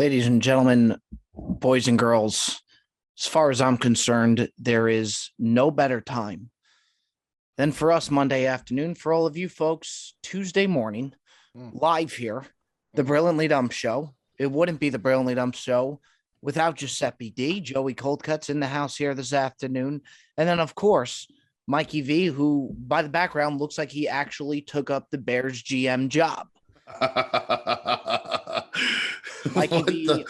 Ladies and gentlemen, boys and girls, as far as I'm concerned, there is no better time than for us Monday afternoon. For all of you folks, Tuesday morning, live here, the Brilliantly Dumb Show. It wouldn't be the Brilliantly Dumb Show without Giuseppe D. Joey Coldcut's in the house here this afternoon. And then, of course, Mikey V, who by the background looks like he actually took up the Bears GM job. Mikey V,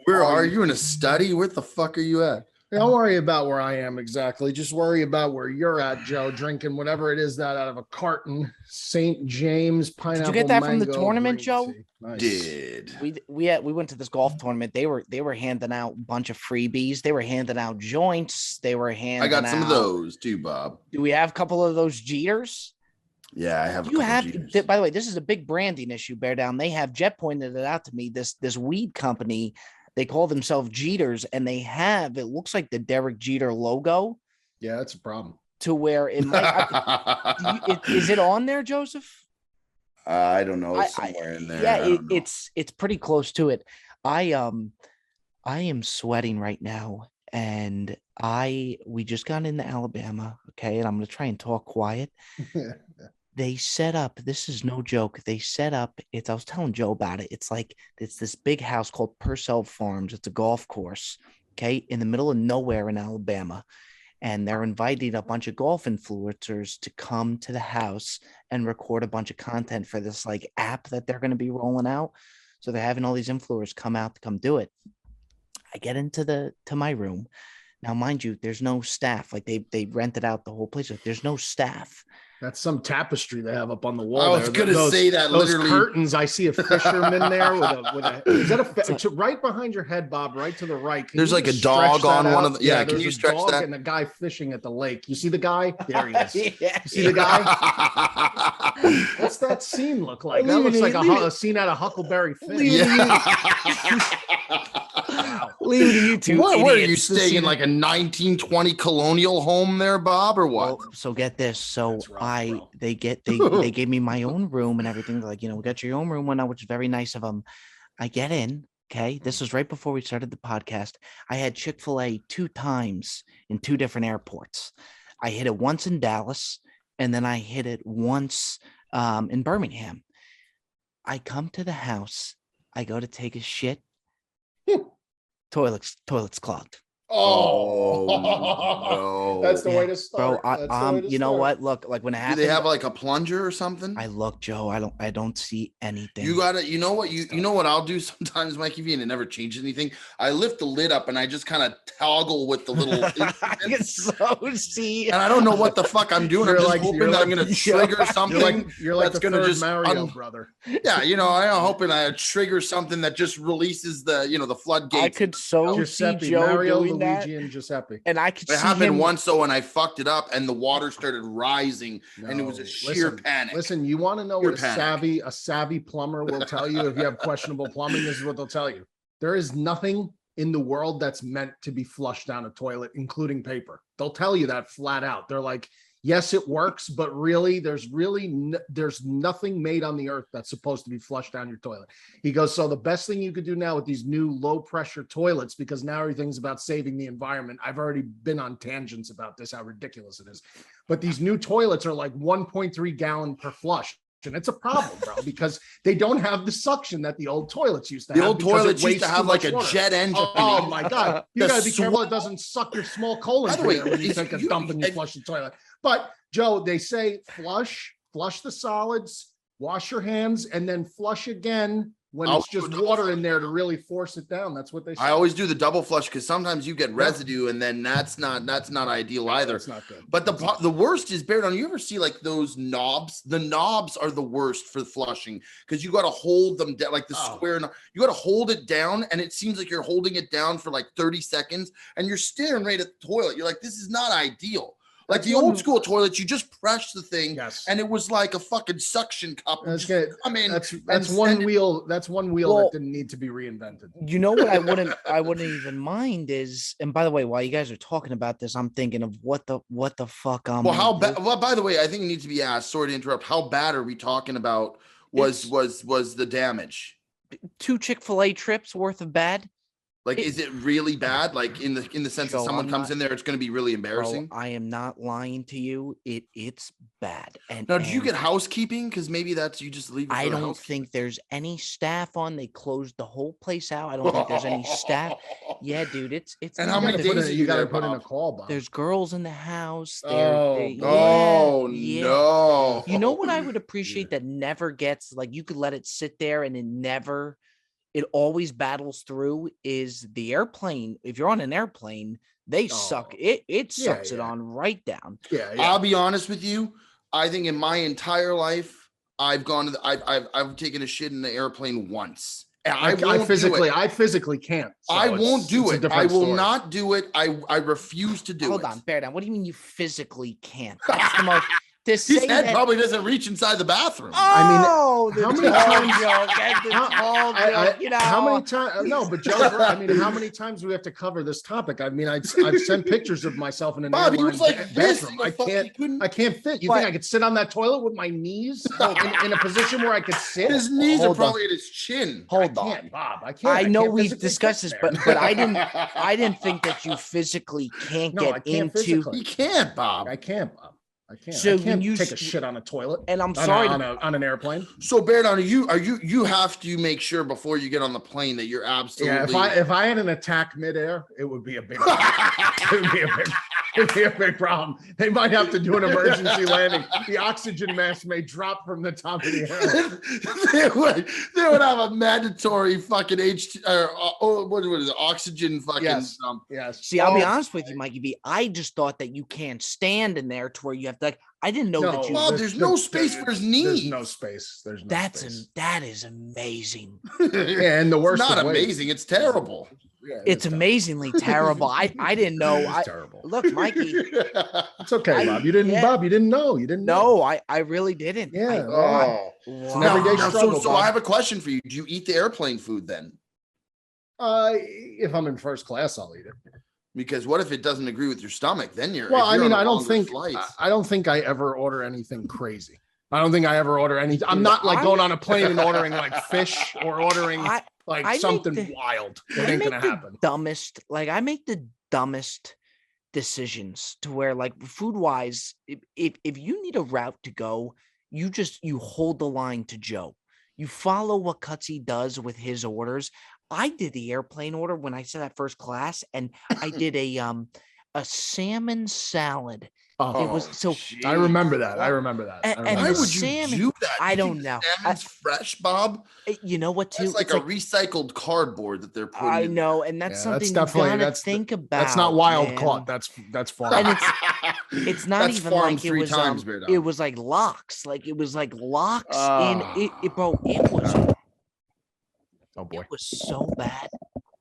where are you in a study? Where the fuck are you at? Don't worry about where I am exactly. Just worry about where you're at, Joe, drinking whatever it is that out of a carton. St. James pineapple. Did you get that from the mango tournament, Joe? Nice. Did we went to this golf tournament. They were handing out a bunch of freebies. They were handing out joints. They were handing. I got some of those too, Bob. Do we have a couple of those Jeters? Yeah, I have. You have. By the way, this is a big branding issue. Bear down. They have Jet pointed it out to me. This weed company. They call themselves Jeters, and they have, it looks like the Derek Jeter logo. Yeah, that's a problem. To where it might, is it on there, Joseph? I don't know. It's somewhere in there. Yeah, it's pretty close to it. I am sweating right now, and we just got into Alabama, okay, and I'm gonna try and talk quiet. They set up, this is no joke. They set up, I was telling Joe about it. It's this big house called Purcell Farms. It's a golf course, okay, in the middle of nowhere in Alabama. And they're inviting a bunch of golf influencers to come to the house and record a bunch of content for this app that they're going to be rolling out. So they're having all these influencers come out to come do it. I get into my room. Now, mind you, there's no staff. They rented out the whole place. There's no staff. That's some tapestry they have up on the wall. I was going to say that those literally. Curtains. I see a fisherman there with a. Is that a right behind your head, Bob? Right to the right. There's like a dog on one of the. Yeah, can you stretch that? And a guy fishing at the lake. You see the guy? There he is. Yeah. You see the guy? What's that scene look like? That looks like a scene out of Huckleberry Finn. Wow. Leave it to you two. What are you staying in, like a 1920 colonial home there, Bob, or what? Well, so get this. So rough, they gave me my own room and everything. We got your own room one now, which is very nice of them. I get in. Okay. This was right before we started the podcast. I had Chick-fil-A 2 times in 2 different airports. I hit it once in Dallas, and then I hit it once in Birmingham. I come to the house. I go to take a shit. Toilets clogged. Oh, no. That's the way to start. Bro, you know what? Look, when it happened, do they have like a plunger or something? I look, Joe. I don't see anything. You gotta, you know what I'll do sometimes, Mikey V, and it never changes anything. I lift the lid up and I just kind of toggle with the little. See, and I don't know what the fuck I'm doing. I'm just hoping that I'm gonna trigger something. You're like that's gonna just Mario brother. Yeah, I'm hoping I trigger something that just releases the floodgates. I could see Joe Mario, doing that. Luigi, and Giuseppe. And I could it see happened him once though, and I fucked it up, and the water started rising, and it was a sheer panic. Listen, you want to know what a savvy plumber will tell you if you have questionable plumbing? This is what they'll tell you. There is nothing in the world that's meant to be flushed down a toilet, including paper. They'll tell you that flat out. They're like, yes, it works, but really, there's nothing made on the earth that's supposed to be flushed down your toilet. He goes, so the best thing you could do now with these new low pressure toilets, because now everything's about saving the environment. I've already been on tangents about this, how ridiculous it is. But these new toilets are like 1.3 gallon per flush. And it's a problem, bro, because they don't have the suction that the old toilets used to have. The old toilets used to have like a jet engine. Oh my God. You got to be careful it doesn't suck your small colon when you take a dump and you flush the toilet. But Joe, they say flush the solids, wash your hands, and then flush again when it's just water in there to really force it down. That's what they say. I always do the double flush because sometimes you get residue, and then that's not ideal either. That's not good. But the worst is, Bear, you ever see like those knobs? The knobs are the worst for flushing because you got to hold them down, like the square. You got to hold it down, and it seems like you're holding it down for like 30 seconds, and you're staring right at the toilet. You're like, this is not ideal. Like the old school toilets, you just press the thing, and it was like a fucking suction cup. That's good. I mean, that's one wheel. That's one wheel that didn't need to be reinvented. You know what? I wouldn't even mind is. And by the way, while you guys are talking about this, I'm thinking of what the fuck. Well, how bad? Well, by the way, I think it needs to be asked. Sorry to interrupt. How bad are we talking about? Was the damage? 2 Chick-fil-A trips worth of bad. Like, is it really bad? Like in the sense that Joe, someone I'm comes not- in there, it's going to be really Bro, embarrassing. I am not lying to you. It's bad. And Now, did you and get housekeeping? Because maybe that's you just leave it I for the don't housekeeping. think there's any staff on. They closed the whole place out. I don't think there's any staff. Yeah, dude, it's And you how know, many there's- days are You you got to there, put in a Bob? call, Bob. There's girls in the house. Oh, Yeah, Oh yeah. no! You know what I would appreciate that never gets, like, you could let it sit there and it always battles through is the airplane. If you're on an airplane, they suck Oh. it. It Yeah, sucks it yeah. on right down. Yeah, yeah. I'll be honest with you. I think in my entire life, I've gone to I've taken a shit in the airplane once. And I won't do it. I physically can't. So I won't do it's a it. I different will story. not do it. I refuse to do Hold it. on, bear down. What do you mean you physically can't? That's the most to His say head that. probably doesn't reach inside the bathroom. Oh, the how many tall times- joke. That's the How- tall joke. You know, How many times? No, but Joe's right. I mean, how many times do we have to cover this topic? I mean, I've sent pictures of myself in an Bob, he airline was like this. bathroom. I I can't fit. You But- think I could sit on that toilet with my knees in a position where I could sit? His knees are Hold on. probably at his chin. hold I on. can't, Bob. I can't. I know can't we've physically discussed get this, there. but I didn't think that you physically can't No, get I can't into. physically. He can't, Bob. I can't, Bob. I can't. So I when can't you take a s- shit on a toilet. And I'm on sorry a, to on an airplane. So, Bear Down, you have to make sure before you get on the plane that you're absolutely. Yeah, if I had an attack midair, it would be a big. It'd be a big problem. They might have to do an emergency landing. The oxygen mask may drop from the top of the air. they would have a mandatory fucking what is it, oxygen fucking. Yes. Yes. see. I'll be honest with you, Mikey B. I just thought that you can't stand in there to where you have to. Like, I didn't know that you. Bob, there's no space for his There's knees. no space. There's no That's space. that is amazing. Yeah, and the worst. It's not of ways. amazing. It's terrible. Yeah, it It's is amazingly terrible. I didn't know. It's I terrible. look, Mikey. It's okay, Bob. You didn't. yeah. Bob, you didn't know. You didn't know. No, I really didn't. Yeah. Oh. an Now, everyday now, struggle, so Bob. I have a question for you. Do you eat the airplane food then? If I'm in first class, I'll eat it. Because what if it doesn't agree with your stomach? Then you're. Well, if I you're mean, on a I don't longer think flight. I don't think I ever order anything crazy. I don't think I ever order anything. I'm Dude, not like I- going on a plane and ordering like fish or ordering I like I make something the- wild. It I ain't make gonna the happen. dumbest. Like, I make the dumbest decisions to where, like, food wise, if you need a route to go, you hold the line to Joe. You follow what Cutsy does with his orders. I did the airplane order when I said that first class, and I did a salmon salad. Oh, It was so. I remember that. I remember that. I And remember Why the that. would you salmon- do that? I You don't think know. Salmon's fresh, Bob. You know what? Too, It's like it's a recycled cardboard that they're putting. I in know, and that's Yeah, something that's you definitely- gotta that's- think about. That's not wild man. caught. That's farm. And it's not That's even farmed like it 3 was times, Bear Dog. it was like locks. Like it was like locks in Ah. it, bro. Oh boy. It was so bad.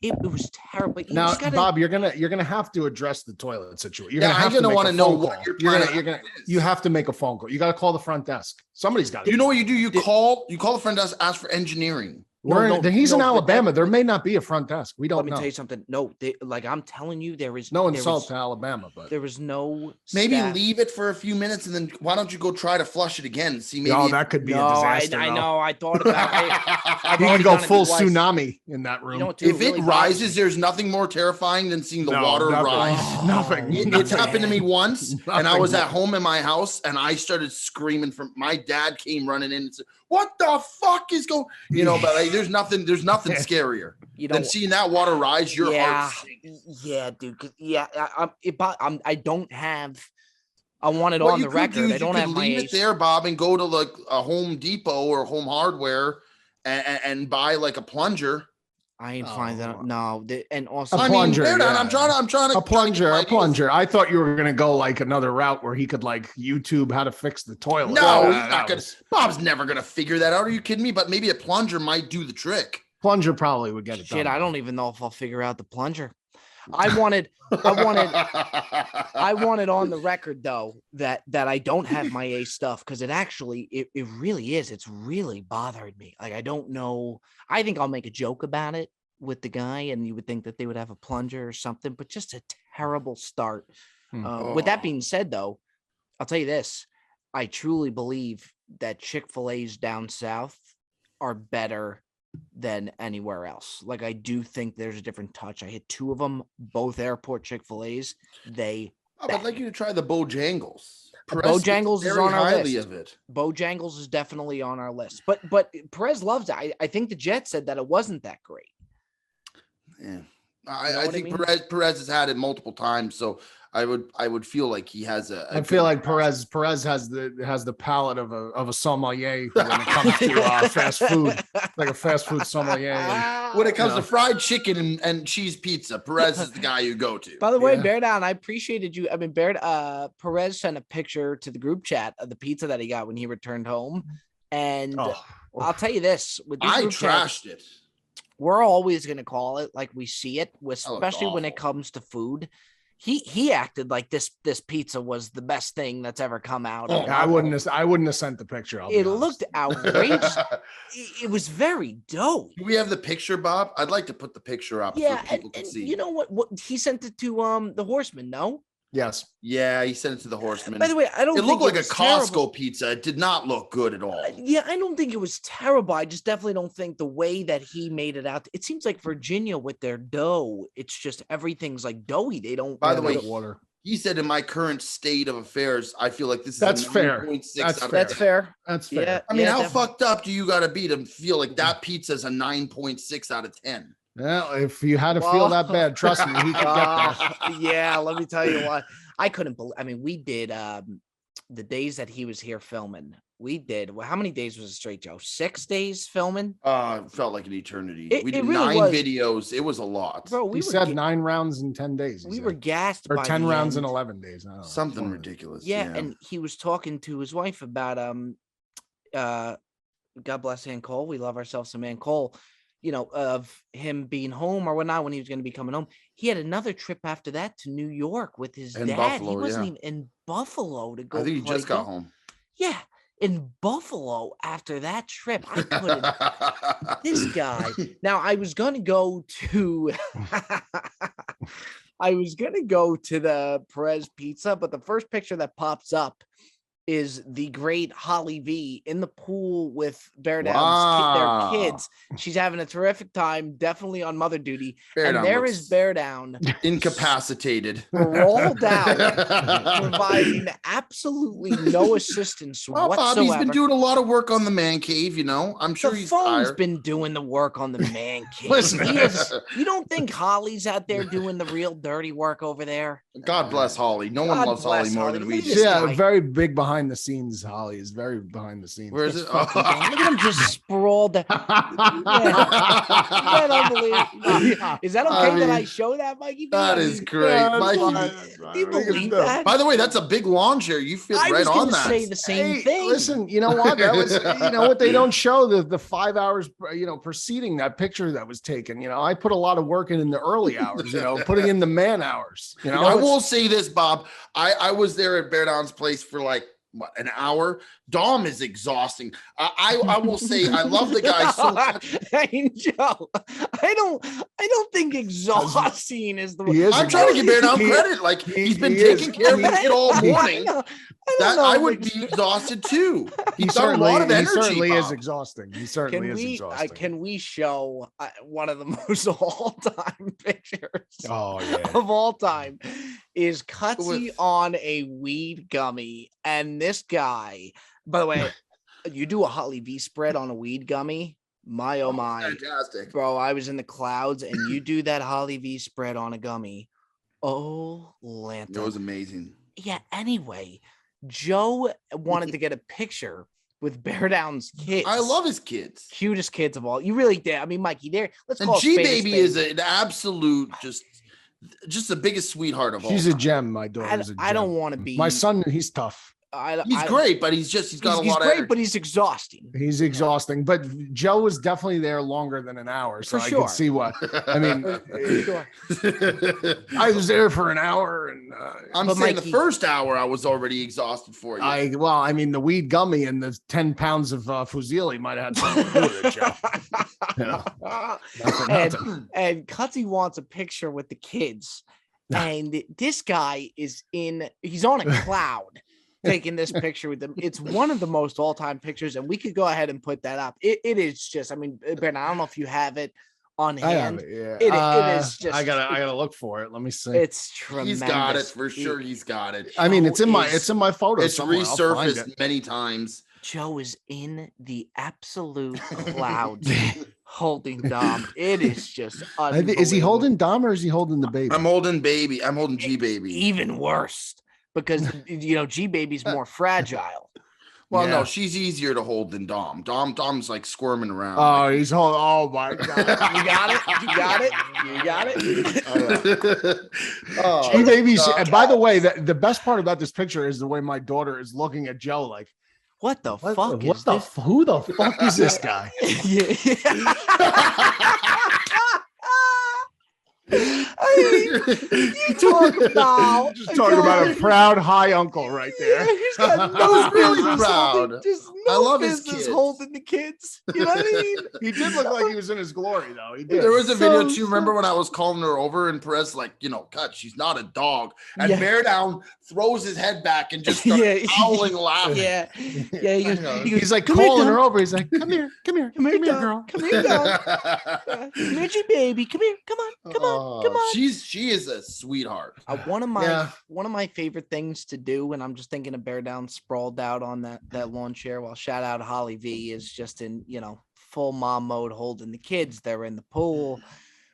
It was terrible. But you Now, just gotta, Bob, you're gonna have to address the toilet situation. You're Yeah, gonna I'm have to gonna make wanna a know phone what call. your You're plan gonna, of action is. you have to make a phone call. You got to call the front desk. Somebody's got to. You know what you do? You call the front desk, ask for engineering. He's in no, but Alabama. that- there may not be a front desk. We let don't me know. tell you something. No, like I'm telling you, there is No there insult was- to Alabama, but There was no Maybe staff. leave it for a few minutes and then why don't you go try to flush it again and see maybe oh, that could be No, a disaster. I though. know. I thought about it. I've You already can go done it full twice. tsunami in that room. You know what, too, if really it bothers rises, me? there's nothing more terrifying than seeing the No, water nothing. rise. Oh, Nothing. It's Nothing. happened to me once, and I Nothing was at more. home in my house, and I started screaming. From my dad came running in and said, "What the fuck is going?" You know, but like, there's nothing scarier You know, than seeing that water rise. Your yeah, heart sinks. yeah, dude. 'Cause, yeah, I don't have. I want it What on you the could record. do is I don't you have could my leave ace. it there, Bob, and go to like a Home Depot or Home Hardware and buy like a plunger. I ain't finding Oh. that. No, and also, A I mean, plunger, bear down. yeah. I'm trying to A plunger, get a ideas. plunger. I thought you were gonna go like another route where he could like YouTube how to fix the toilet. No, Yeah, he's that not gonna. was- Bob's never gonna figure that out. Are you kidding me? But maybe a plunger might do the trick. Plunger probably would get it shit, done. I don't even know if I'll figure out the plunger. I wanted on the record though that I don't have my A stuff because it really is. It's really bothered me. Like I don't know. I think I'll make a joke about it with the guy, and you would think that they would have a plunger or something, but just a terrible start. With that being said, though, I'll tell you this: I truly believe that Chick-fil-A's down south are better than anywhere else. Like, I do think there's a different touch. I hit 2 of them, both airport Chick-fil-A's. They I'd like you to try the Bojangles. Bojangles is on our highly list. Of it. Bojangles is definitely on our list. But Perez loves it. I think the Jet said that it wasn't that great. Yeah. I think Perez has had it multiple times, so I would feel like he has I feel like Perez has the palate of a sommelier when it comes to fast food, like a fast food sommelier. When it comes to fried chicken and cheese pizza, Perez is the guy you go to. By the way, Bear Down, I appreciated you. I mean, Perez sent a picture to the group chat of the pizza that he got when he returned home, and I'll tell you this: with I trashed it. We're always going to call it like we see it, especially when it comes to food. He acted like this pizza was the best thing that's ever come out. I wouldn't have sent the picture. It looked outrageous. It was very dope. Do we have the picture, Bob? I'd like to put the picture up so people can see. You know what? He sent it to the Horseman, no? Yes. Yeah, he sent it to the Horseman. By the way, I don't. It think looked like a Costco terrible. pizza. It did not look good at all. Yeah, I don't think it was terrible. I just definitely don't think the way that he made it out. It seems like Virginia with their dough, it's just everything's like doughy. They don't. By the way, water. He said, "In my current state of affairs, I feel like this is that's fair. That's fair. That's fair. Yeah, I mean, how fucked up do you got to be to feel like that pizza is a 9.6 out of 10? Well, if you had to feel that bad, trust me, he could get that. Yeah, let me tell you what. I couldn't believe. I mean, we did the days that he was here filming. We did. Well, how many days was it straight, Joe? 6 days filming. It felt like an eternity. We did really 9 videos. It was a lot. Bro, he said 9 rounds in 10 days. We were gassed. Or by 10 rounds end. in 11 days. I don't know. Something ridiculous. Yeah, and he was talking to his wife about God bless Ann Cole. We love ourselves some Ann Cole. You know, of him being home or whatnot when he was going to be coming home. He had another trip after that to New York with his dad. Buffalo, he wasn't even in Buffalo to go. I think he just got home. Yeah, in Buffalo after that trip. I couldn't. This guy. Now I was going to go to. I was going to go to the Perez Pizza, but the first picture that pops up is the great Holly V in the pool with Bear Down's their kids. She's having a terrific time, definitely on mother duty. And there is Bear Down, incapacitated, rolled out, providing absolutely no assistance whatsoever. Bobby's been doing a lot of work on the man cave, you know. I'm sure he's phone's been doing the work on the man cave. Listen, you don't think Holly's out there doing the real dirty work over there? God bless Holly. No one loves Holly more than we do. Yeah, very big behind the scenes. Holly is very behind the scenes. Where is it? Look at him just sprawled. Is that unbelievable? Is that okay that I show that, Mikey? That is great, Mikey. Do you believe that? By the way, that's a big lawn chair. You fit right on that. I was going to say the same thing. Listen, you know what? That was, you know what they don't show the 5 hours, preceding that picture that was taken. You know, I put a lot of work in the early hours. You know, putting in the man hours. You know, I will say this, Bob. I was there at Bear Down's place for like an hour. Dom is exhausting. I will say I love the guy so much. Hey, Joe, I don't think exhausting is the word. I'm trying to give Bear Down credit. Like he's been taking care of the kid all morning. I would be exhausted too. He's done a lot of energy. He certainly is exhausting. He certainly is exhausting. Can we show one of the most all-time pictures of all time is Cutsy on a weed gummy. And this guy, by the way, you do a Holly V spread on a weed gummy. My, oh my. Fantastic. Bro, I was in the clouds and you do that Holly V spread on a gummy. Oh, Lanta. It was amazing. Yeah, anyway, Joe wanted to get a picture with Bear Down's kids. I love his kids. Cutest kids of all. You really did. I mean, Mikey, let's call it G-Baby is an absolute just the biggest sweetheart of all. She's a gem. My daughter's a gem. I don't want to be. My son, he's tough. He's great, but he's got a lot of energy. But he's exhausting. He's exhausting. But Joe was definitely there longer than an hour, so I could see what. I mean, I was there for an hour, and I'm saying Mikey, the first hour I was already exhausted for you. I mean, the weed gummy and the 10 pounds of fusilli might have had something to do with it, Joe. You know, nothing. And Cutsy wants a picture with the kids, and this guy he's on a cloud. taking this picture with them. It's one of the most all-time pictures, and we could go ahead and put that up. It is just, I mean, Ben, I don't know if you have it on hand. Yeah. It is just. I gotta look for it. Let me see. It's tremendous. He's got it for sure. He's got it. I mean, it's in my photos. It's resurfaced many times. Joe is in the absolute clouds holding Dom. It is just is he holding Dom or is he holding the baby? I'm holding baby. I'm holding G baby. Even worse because G baby's more fragile. Well, no, she's easier to hold than Dom. Dom's like squirming around. Oh, he's holding. Oh my God! You got it. You got it. G baby. By the way, the best part about this picture is the way my daughter is looking at Joe like. What the fuck is this? Who the fuck is this guy? You talk about talking about a proud high uncle right there. He's got no really business proud. I love his kids holding the kids. You know what I mean? He did look like he was in his glory, though. He did. There was a video too. Remember when I was calling her over and Perez cut? She's not a dog. And Bear Down throws his head back and just starts howling, laughing. Yeah. He's like calling her over. He's like, "Come here, girl. Come here, dog. Come here, G baby. Come here. Come on. She is a sweetheart. One of my favorite things to do, and I'm just thinking of Bear Down sprawled out on that lawn chair. While shout out Holly V is just in full mom mode holding the kids. They're in the pool,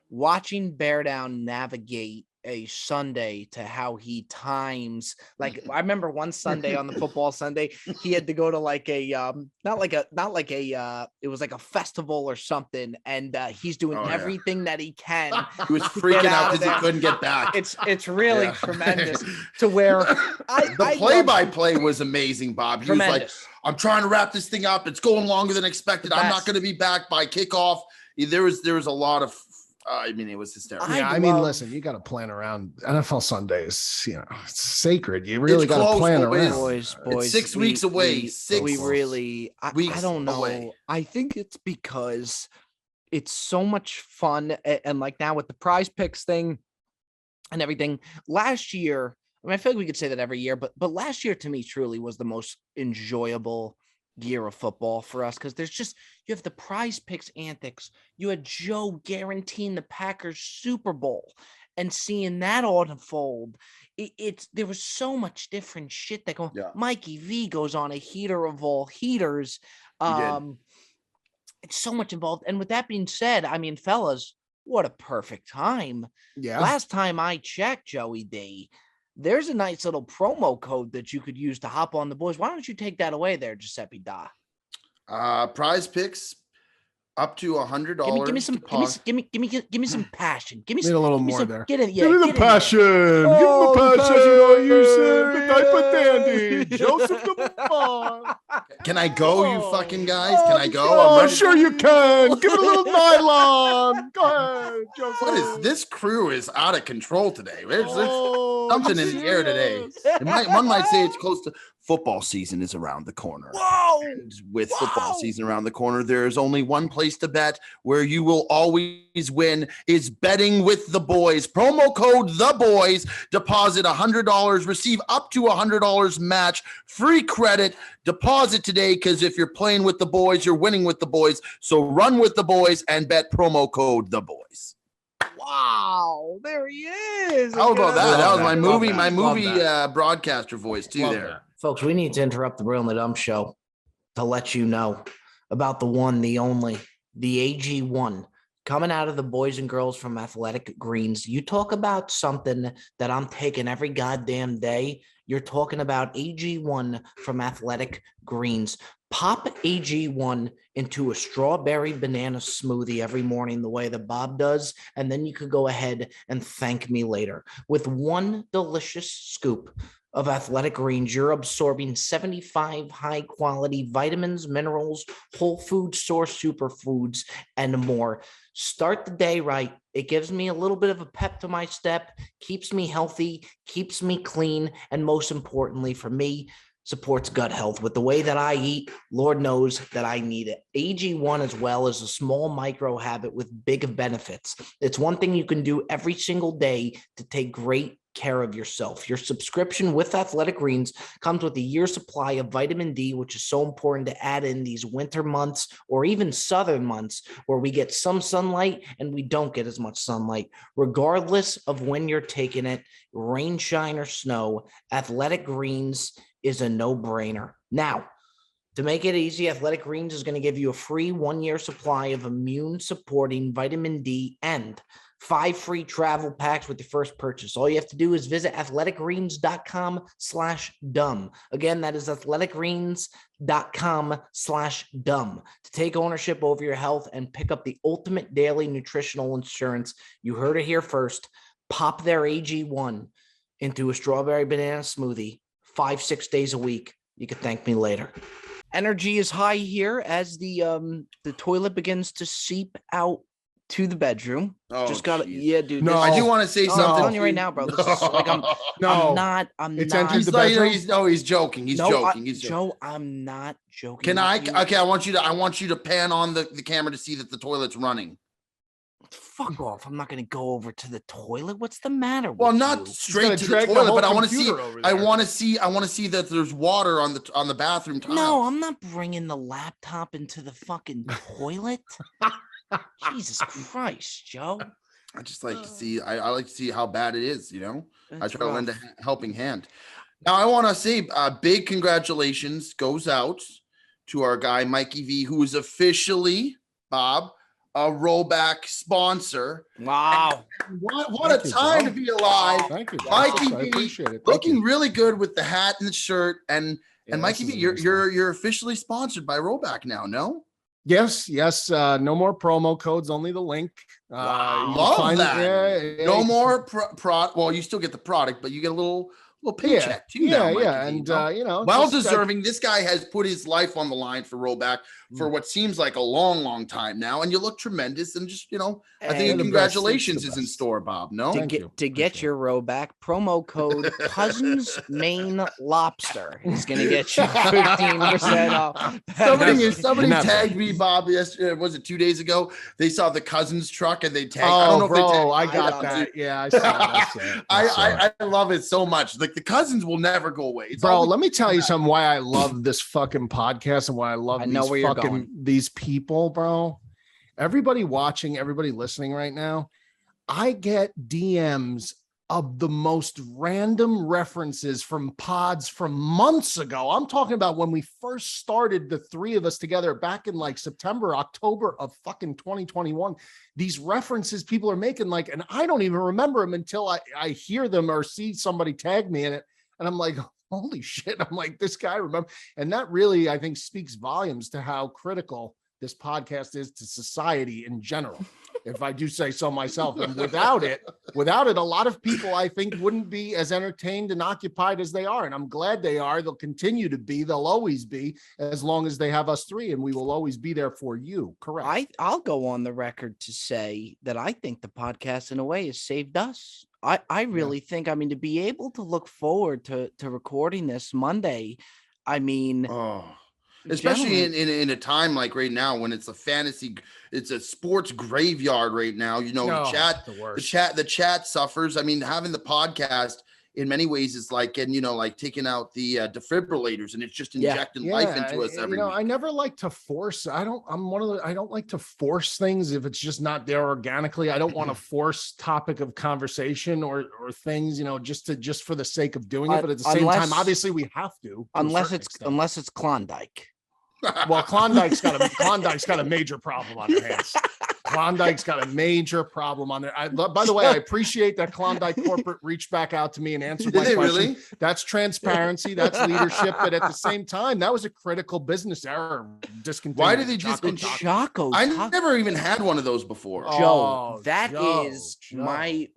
watching Bear Down navigate a Sunday to how he times. Like I remember one Sunday on the football Sunday, he had to go to like a it was like a festival or something, and he's doing everything that he can. He was freaking out because he couldn't get back. It's really tremendous to where the play-by-play was amazing, Bob. He was like, I'm trying to wrap this thing up. It's going longer than expected. I'm not going to be back by kickoff. There was a lot of it was hysterical. Listen, you got to plan around NFL Sundays. It's sacred. You really got to plan around. Boys, it's 6 weeks away. I don't know. Away. I think it's because it's so much fun. And like now with the prize picks thing and everything, last year, I feel like we could say that every year, but last year to me truly was the most enjoyable year of football for us because you have the prize picks antics. You had Joe guaranteeing the Packers Super Bowl and seeing that all unfold. There was so much different shit that Mikey V goes on a heater of all heaters. It's so much involved. And with that being said, fellas, what a perfect time. Yeah. Last time I checked, Joey D, there's a nice little promo code that you could use to hop on the boys. Why don't you take that away there, Giuseppe Da? Prize picks up to $100. Give me some passion. Give me a little more there. Give me the passion. Give me the passion. You say type of dandy. Joseph the Can I go, you fucking guys? Can I go? Oh, sure you can. Give it a little nylon. Go ahead, Joseph. What is this crew is out of control today? There's something in the air today. One might say it's close to football season is around the corner. Whoa! And with football season around the corner, there's only one place to bet where you will always win is betting with the boys. Promo code the boys. Deposit $100. Receive up to $100 match. Free credit. Deposit today because if you're playing with the boys, you're winning with the boys. So run with the boys and bet promo code the boys. Wow, there he is. How about that? That was my movie broadcaster voice too. There. Folks, we need to interrupt the Real and the Dumb show to let you know about the one, the only, the AG1 coming out of the boys and girls from Athletic Greens. You talk about something that I'm taking every goddamn day. You're talking about AG1 from Athletic Greens. Pop AG1 into a strawberry banana smoothie every morning the way that Bob does, and then you could go ahead and thank me later. With one delicious scoop of Athletic Greens, you're absorbing 75 high-quality vitamins, minerals, whole food source superfoods, and more. Start the day right. It gives me a little bit of a pep to my step, keeps me healthy, keeps me clean, and most importantly for me, supports gut health. With the way that I eat, Lord knows that I need it. AG1 as well is a small micro habit with big benefits. It's one thing you can do every single day to take great care of yourself. Your subscription with Athletic Greens comes with a year's supply of vitamin D, which is so important to add in these winter months or even southern months where we get some sunlight and we don't get as much sunlight. Regardless of when you're taking it, rain, shine, or snow, Athletic Greens is a no-brainer. Now, to make it easy, Athletic Greens is going to give you a free 1-year supply of immune-supporting vitamin D and 5 free travel packs with your first purchase. All you have to do is visit athleticgreens.com/dumb. Again, that is athleticgreens.com/dumb to take ownership over your health and pick up the ultimate daily nutritional insurance. You heard it here first. Pop their AG1 into a strawberry banana smoothie 5-6 days a week. You can thank me later. Energy is high here as the toilet begins to seep out to the bedroom. Oh, just got geez. Yeah, dude. No, I do want to say I'm something. telling you right now, bro. This is like I'm not. It's entered He's the like, bedroom? he's joking. He's joking. He's joking. Joe, I'm not joking. Can I? with you. Okay, I want you to pan on the camera to see that the toilet's running. Fuck off! I'm not going to go over to the toilet. What's the matter with Well, not you? straight to the drag the toilet, whole but I want to see. computer over I there. want to see that there's water on the bathroom tile. No, I'm not bringing the laptop into the fucking toilet. Jesus Christ, Joe. I just like to see. I like to see how bad it is. I That's try to lend a rough. helping hand. Now I want to say big congratulations goes out to our guy Mikey V, who is officially Bob a rollback sponsor. Wow. What a Thank you, time Joe. to be alive. Thank you, Mikey I V, appreciate it. Thank Looking you. really good with the hat and the shirt, and Yeah, Mikey this V, is a nice one. you're officially sponsored by Rollback now. No, Yes. No more promo codes, only the link. Wow. You Love find- that. Yeah, no you- more Well, you still get the product, but you get a little paycheck too. now, Mikey V, and well just, deserving. This guy has put his life on the line for Rollback for what seems like a long time now, and you look tremendous. And just I And think the congratulations best. It's is the in best. store, Bob. No, Thank you. To get Appreciate your row back, promo code Cousins Maine Lobster is going to get you 15% off. Somebody Never. tagged me, Bob, yesterday. Was it 2 days ago? They saw the Cousins truck and they tagged. Oh, I don't know if they bro, tagged I me got on that. too. Yeah, I saw it. I love it so much. Like the Cousins will never go away. It's Bro, always- let me tell you something why I love this fucking podcast and why I love I know where you're going. these people, bro. Everybody watching, everybody listening right now, I get DMs of the most random references from pods from months ago. I'm talking about when we first started, the three of us together back in like September, October of fucking 2021. These references people are making, like, and I don't even remember them until I hear them or see somebody tag me in it. And I'm like, holy shit. I'm like, this guy remember. And that really, I think, speaks volumes to how critical this podcast is to society in general, if I do say so myself. And without it, a lot of people, I think, wouldn't be as entertained and occupied as they are. And I'm glad they are. They'll continue to be. They'll always be, as long as they have us three, and we will always be there for you. Correct. I'll go on the record to say that I think the podcast in a way has saved us. I really think, I mean, to be able to look forward to recording this Monday, I mean, especially gentlemen, in a time like right now when it's a sports graveyard right now. The chat suffers. I mean, having the podcast in many ways is like, and like taking out the defibrillators, and it's just injecting life into us every week. I never like to force. I don't like to force things if it's just not there organically. I don't want to force topic of conversation or things, just for the sake of doing it. But at the same time, obviously we have to. Unless it's Klondike. Well, Klondike's got a major problem on their hands. Klondike's got a major problem on there. By the way, I appreciate that Klondike corporate reached back out to me and answered my question. Really? That's transparency. That's leadership. But at the same time, that was a critical business error. Why did they discontinue Choco? I never even had one of those before. Joe, that Joe, is when I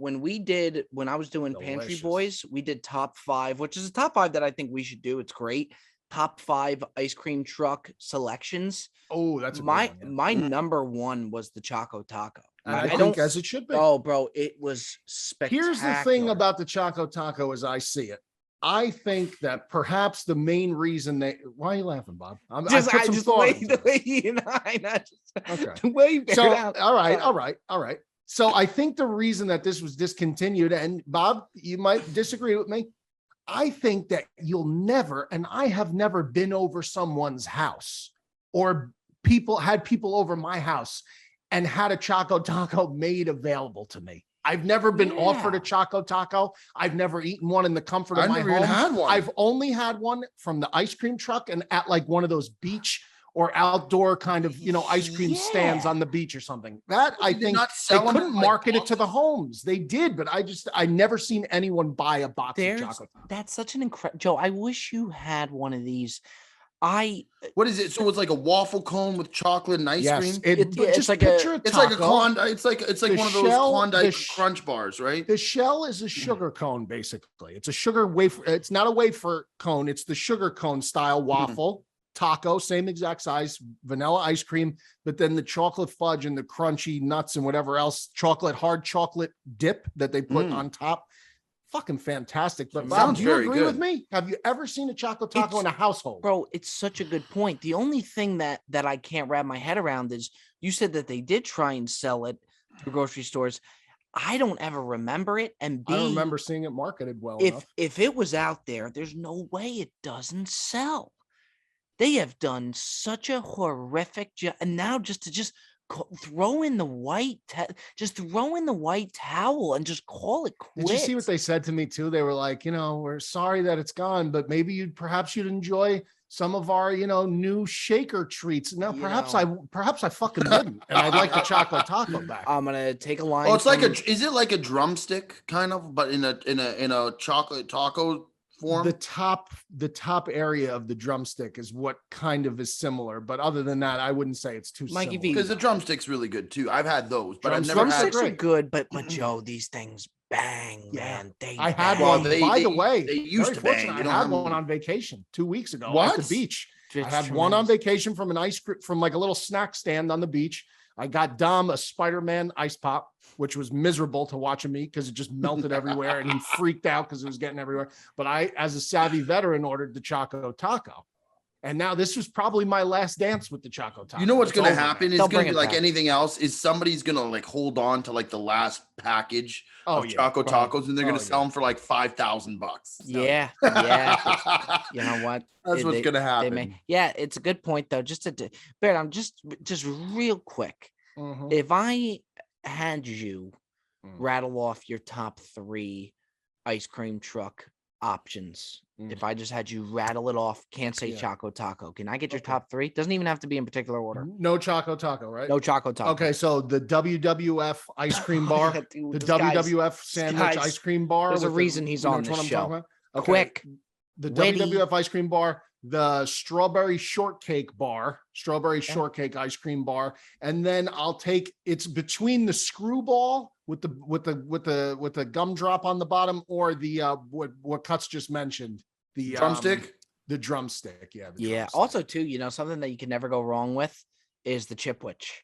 was doing Pantry Delicious. Boys, we did top 5, which is a top 5 that I think we should do. It's great. Top 5 ice cream truck selections. Oh, that's my number 1 was the Choco Taco. I think as it should be. Oh, bro, it was spectacular. Here's the thing about the Choco Taco as I see it. I think that perhaps the main reason why are you laughing, Bob? I put some just thought into the way this. you and I, not just Okay. the way you So, figured out. all right. So I think the reason that this was discontinued, and Bob, you might disagree with me. I think that you'll never, and I have never been over someone's house or had people over my house and had a Choco Taco made available to me. I've never been offered a Choco Taco. I've never eaten one in the comfort of my home. Had one. I've only had one from the ice cream truck and at like one of those beach or outdoor kind of, ice cream stands on the beach or something. That I think they couldn't market it to the homes. They did, but I never seen anyone buy a box of chocolate. That's such an incredible, Joe. I wish you had one of these. What is it? So it's like a waffle cone with chocolate and ice cream. It's like it's like one of those Klondike Crunch bars, right? The shell is a sugar cone, basically. It's a sugar wafer. It's not a wafer cone. It's the sugar cone style waffle. Taco, same exact size, vanilla ice cream, but then the chocolate fudge and the crunchy nuts and whatever else, hard chocolate dip that they put on top. Fucking fantastic. But Bob, do you agree with me? Have you ever seen a Choco Taco in a household? Bro, it's such a good point. The only thing that I can't wrap my head around is you said that they did try and sell it to grocery stores. I don't ever remember it. And I don't remember seeing it marketed well enough. If it was out there, there's no way it doesn't sell. They have done such a horrific job, and now just throw in the white towel and just call it quits. Did you see what they said to me too? They were like, we're sorry that it's gone, but maybe you'd enjoy some of our, new shaker treats. No, perhaps I fucking didn't, and I'd like the Choco Taco back. I'm gonna take a line. Oh, it's is it like a drumstick kind of, but in a chocolate taco form? The top area of the drumstick is what kind of is similar, but other than that, I wouldn't say it's too similar. Because the drumstick's really good too. I've had those, but I've never drumsticks are good. But Joe, these things bang, man. I had one. By the way, they used to bang. I had one on vacation 2 weeks ago at the beach. I had one on vacation from an ice cream from like a little snack stand on the beach. I got Dom a Spider-Man ice pop, which was miserable to watch him eat because it just melted everywhere and he freaked out because it was getting everywhere. But I, as a savvy veteran, ordered the Choco Taco. And now this was probably my last dance with the Choco Taco. You know what's going to happen? It's going to be like anything else. Is somebody's going to like hold on to like the last package of Choco Tacos, and they're going to sell them for like $5,000. Yeah. You know what? That's what's going to happen. It's a good point though. Barrett, I'm just real quick. If I had you rattle off your top 3 ice cream truck options, if I just had you rattle it off, can't say Choco Taco. Can I get your top 3? Doesn't even have to be in particular order. No Choco Taco, right? No Choco Taco. Okay, so the WWF ice cream bar, the WWF sandwich ice cream bar. There's a reason he's on this show. Okay. Quick. The WWF ice cream bar, the strawberry shortcake ice cream bar, and then I'll take it's between the screwball with the gumdrop on the bottom, or the what Cuts just mentioned, the drumstick. The drumstick, drumstick. Also, too, something that you can never go wrong with is the Chipwich.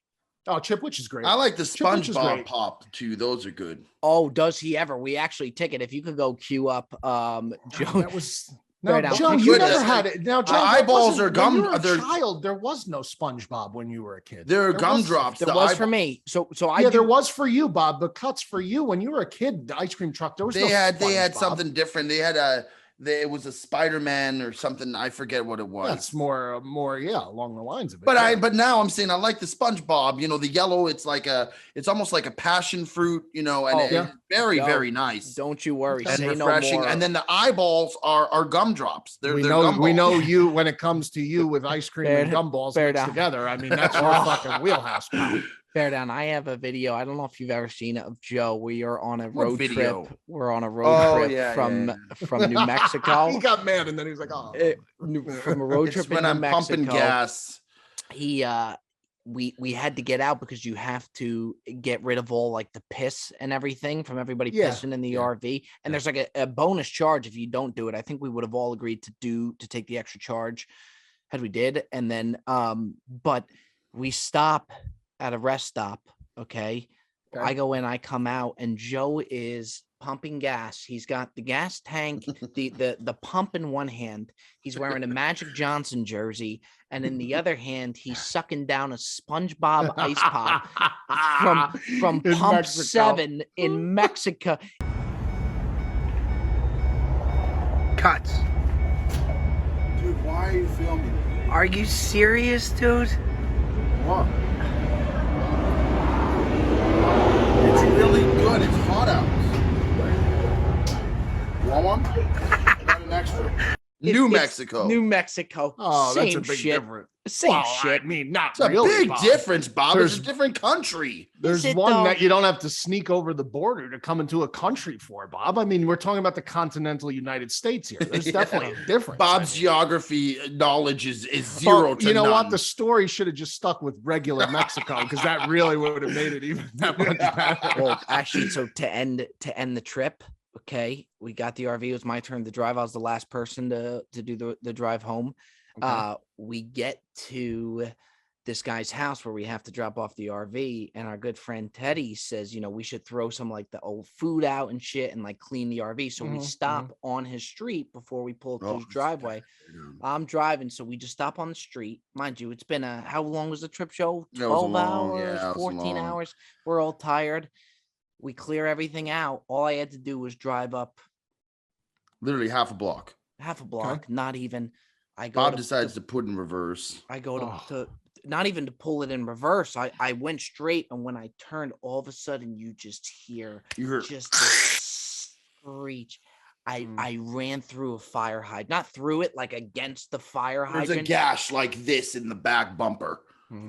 Oh, Chipwich is great. I like the SpongeBob pop too; those are good. Oh, does he ever? We actually take it. If you could go queue up, Joe. That was. No, Joe, you never had it. Now, Joe, eyeballs are gum. When you were a child, there was no SpongeBob when you were a kid. There are gumdrops. There was for me. So there was for you, Bob. But Cuts for you when you were a kid. The ice cream truck. There was. They had something different. They had it was a Spider-Man or something. I forget what it was. That's more, along the lines of it. But now I'm saying I like the SpongeBob. The yellow. It's almost like a passion fruit. And it's very, very nice. Don't you worry. And refreshing. No more. And then the eyeballs are gumdrops. We know you when it comes to you with ice cream and gumballs mixed together. I mean, that's your fucking wheelhouse, pal. Bear down. I have a video. I don't know if you've ever seen it of Joe. We are on a road trip. We're on a road trip from New Mexico. He got mad and then he was like, "Oh." From a road trip when I'm pumping gas. We had to get out because you have to get rid of all like the piss and everything from everybody pissing in the RV. And there's like a bonus charge if you don't do it. I think we would have all agreed to take the extra charge had we did. And then but we stop at a rest stop. Okay. I go in, I come out, and Joe is pumping gas. He's got the gas tank, the pump in one hand. He's wearing a Magic Johnson jersey, and in the other hand, he's sucking down a SpongeBob ice pop from In Pump Mexico. 7 in Mexico. Cuts. Dude, why are you filming? Are you serious, dude? What? It's really good. It's hot out. You want one? I got an extra. New It's Mexico. New Mexico. Oh, that's a Same big shit. difference. Same Well, shit. I mean, not It's a really, big Bob. difference, Bob. There's- It's a different country. There's it, one though? that you don't have to sneak over the border to come into a country for, Bob. I mean, we're talking about the continental United States here. There's Yeah. definitely a difference. Bob's I mean. geography knowledge is zero Well, to you know none. what? The story should have just stuck with regular Mexico because that really would have made it even that much better. Well, actually, so to end the trip, okay, we got the RV. It was my turn to drive. I was the last person to do the drive home. Okay. We get to this guy's house where we have to drop off the RV, and our good friend Teddy says, we should throw some like the old food out and shit and like clean the RV. So we Mhm, stop on his street before we pull up to his driveway. Yeah. I'm driving, so we just stop on the street. Mind you, it's been how long was the trip, Joe? It was a 12 long- yeah, hours, it was 14 long. hours. We're all tired. We clear everything out. All I had to do was drive up Literally half a block. half a block, not even. I go Bob to, decides to put in reverse. I go to, Oh. to not even to pull it in reverse. I went straight, and when I turned, all of a sudden you just hear You heard just this screech. I ran through a fire hydrant, not through it, like against the fire there's a hydrant. gash like this in the back bumper.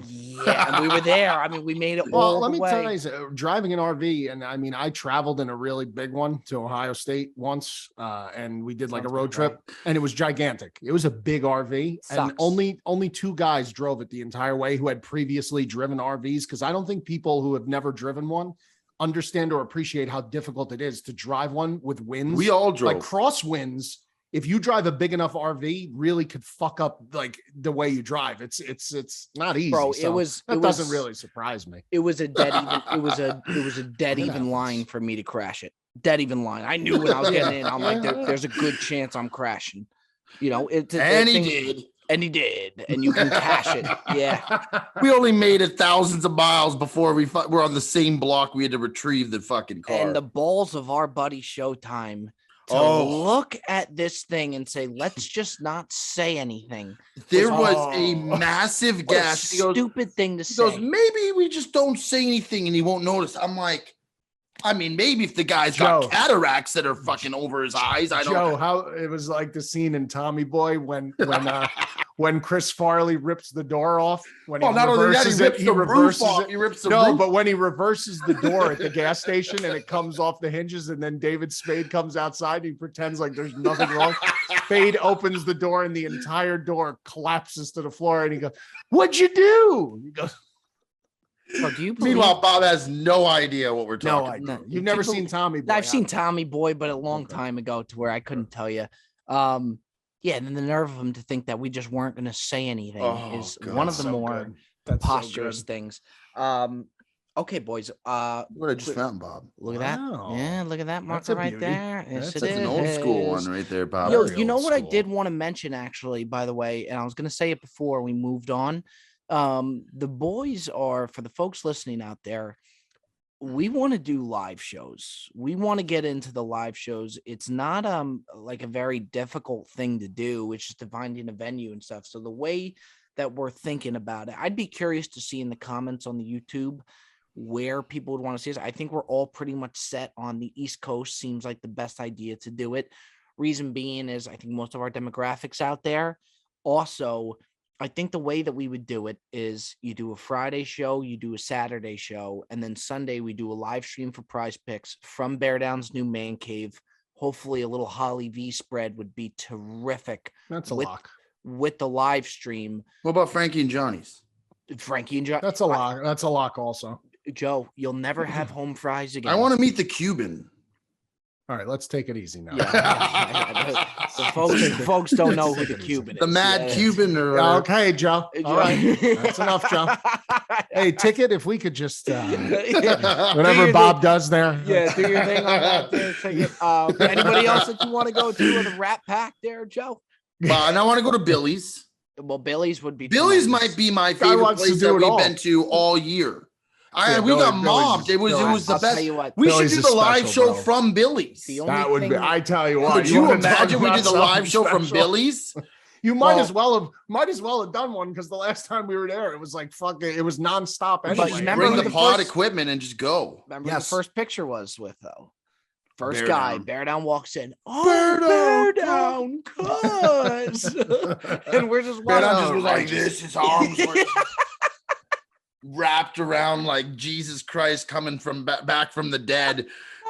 Yeah, and we were there. I mean, we made it Well, all let the me way. tell you, driving an RV, and I mean, I traveled in a really big one to Ohio State once, and we did like Sounds a road about right. trip, and it was gigantic. It was a big RV, and Sucks. only two guys drove it the entire way who had previously driven RVs, because I don't think people who have never driven one understand or appreciate how difficult it is to drive one with winds. We all drove. like crosswinds. If you drive a big enough RV, really could fuck up like the way you drive. It's not easy. Bro, so that doesn't really surprise me. It was a dead even. It was a dead It even happens. line for me to crash it. Dead even line. I knew when I was getting in. I'm like, there's a good chance I'm crashing. It's and he did. and he did, and you can cash it. Yeah, We only made it thousands of miles before we're on the same block. We had to retrieve the fucking car. and the balls of our buddy Showtime to Oh. look at this thing and say, let's just not say anything. there was Oh. a massive What a gash. He goes, stupid thing to he goes, say. maybe we just don't say anything and he won't notice. I'm like, I mean, maybe if the guy's Joe. got cataracts that are fucking over his eyes, I don't Joe, how it was like the scene in Tommy Boy when Chris Farley rips the door off. When Well, not only that, he reverses rips it, the roof off. He rips the No, roof. but when he reverses the door at the gas station and it comes off the hinges, and then David Spade comes outside, and he pretends like there's nothing wrong. Spade opens the door, and the entire door collapses to the floor, and he goes, "What'd you do?" He goes, Bro, do you believe? Meanwhile, Bob has no idea what we're "No, talking I about. No, don't. you You've never people- seen Tommy Boy." I've seen have you? Tommy Boy, but a long Okay. time ago to where I couldn't tell you. Yeah, and then the nerve of him to think that we just weren't going to say anything Oh, is God, one of the So more good. That's so preposterous good. things. Okay, boys. What I just found, Bob. Look at that. Wow. Yeah, look at that That's marker a right beauty. there. Yes, That's it That's an old school one is. right there, Bob. Yo, Very you know old what I school. did want to mention actually, by the way, and I was going to say it before we moved on. The boys are, for the folks listening out there, we want to do live shows. We want to get into the live shows. It's not like a very difficult thing to do. It's just to finding a venue and stuff. So the way that we're thinking about it, I'd be curious to see in the comments on the YouTube where people would want to see us. I think we're all pretty much set on the East Coast. Seems like the best idea to do it. Reason being is I think most of our demographics out there. Also, I think the way that we would do it is you do a Friday show, you do a Saturday show, and then Sunday we do a live stream for prize picks from Bear Down's new man cave. Hopefully a little Holly V spread would be terrific That's a with- lock. with the live stream. What about Frankie and Johnny's? Frankie and Joe. That's a lock. That's a lock also. Joe, you'll never have home fries again. I want to meet the Cuban. All right, let's take it easy now. Yeah. folks don't know who the Cuban is. The Mad Cuban or okay, Joe. All right, that's enough, Joe. Hey, Ticket, if we could just whatever Bob does there. Yeah, do your thing on that there, Ticket. Anybody else that you want to go to with a Rat Pack there, Joe? Well, and I want to go to Billy's. Well, Billy's would be Billy's tremendous. might be my favorite place that we've been to all year. We got mobbed. It was the best. We should do the live show from Billy's. That would be. I tell you what. Could you imagine we did the live show from Billy's? You might as well have done one because the last time we were there, it was like fucking. It was nonstop. Anyway. Remember bring the pod equipment and just go. Remember the first picture was with though. First guy, Bear Down walks in. Oh, Bear Down, cuz. And we're just Bear Down just was like this. His arms were wrapped around like Jesus Christ coming from back from the dead.